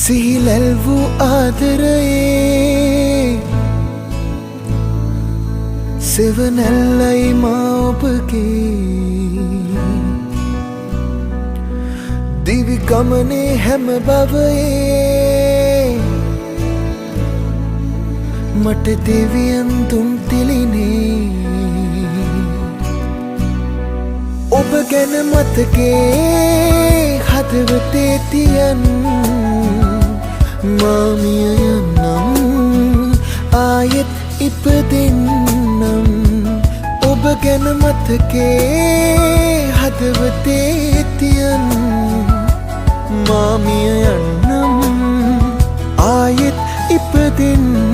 සිහිලැල් වූ ආදරයේ සෙවනැල්ලයි මා ඔබගේ දිවි ගමනේ හැම බවයේ මට දෙවියන් දුන් තිලිනේ ඔබ ගැන මතකේ හදවතේ තියන් මාමිය යන්නම් ආයෙත් ඉපදෙන්නම් ඔබ ගැන මතකේ හදවතේ තියන් මාමිය යන්නම් ආයෙත් ඉපදෙන්නම්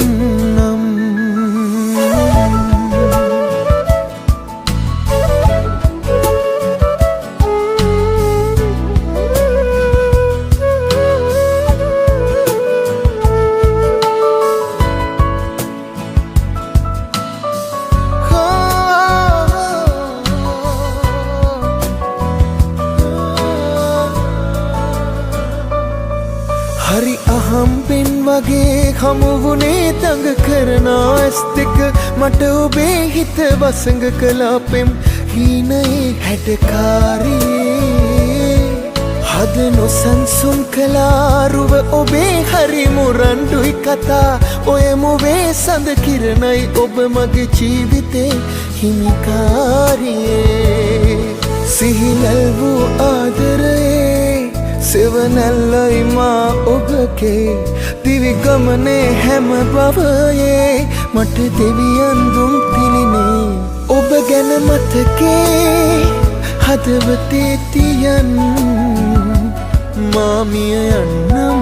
හරි අහම්බෙන් වගේ හමුවුනේ දඟ කරන ඇස් දෙක මට ඔබේ හිත වසඟ කළා පෙම් හීනයේ හැඩකාරියේ හද නොසන්සුන් කළා රුව ඔබේ හරි මුරණ්ඩුයි කතා ඔය මුවේ සඳ කිරණයි ඔබ මගේ ජීවිතේ හිමිකාරියේ සිහිලැල් වූ ආදරයේ සෙවනැල්ලයි මා ඔබගේ දිවි ගමනේ හැම බවයේ මට දෙවියන් දුන් පිළිනේ ඔබ ගැන මතකේ හදවතේ තියන් මාමිය යන්නම්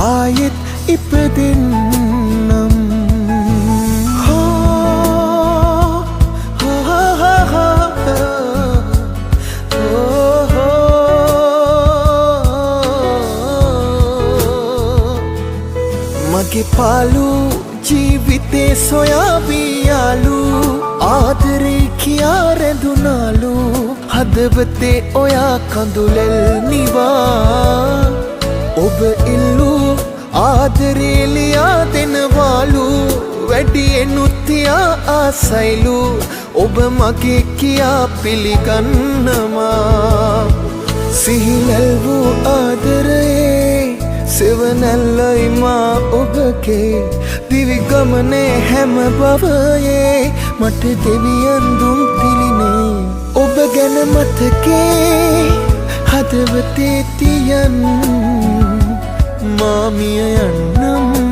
ආයෙත් ඉපදෙන්නම් මගේ පාලු ජීවිතේ සොයාවියාලු ආදරේ කියා රැඳුනාලු හදවතේ ඔයා කඳුලැල් නිවා ඔබ ඉල්ලු ආදරේ ලියා දෙනවාලු වැඩියෙනුත් තියා ආසයිලු ඔබ මගේ කියා පිළිගන්නවා සිහිලැල් වූ ආදරයේ සෙවනැල්ලයි මා ඔබගේ දිවි ගමනේ හැම බවයේ මට දෙවියන් දුන් තිලිනේ ඔබ ගැන මතකේ හදවතේ තියන් මාමිය යන්නම්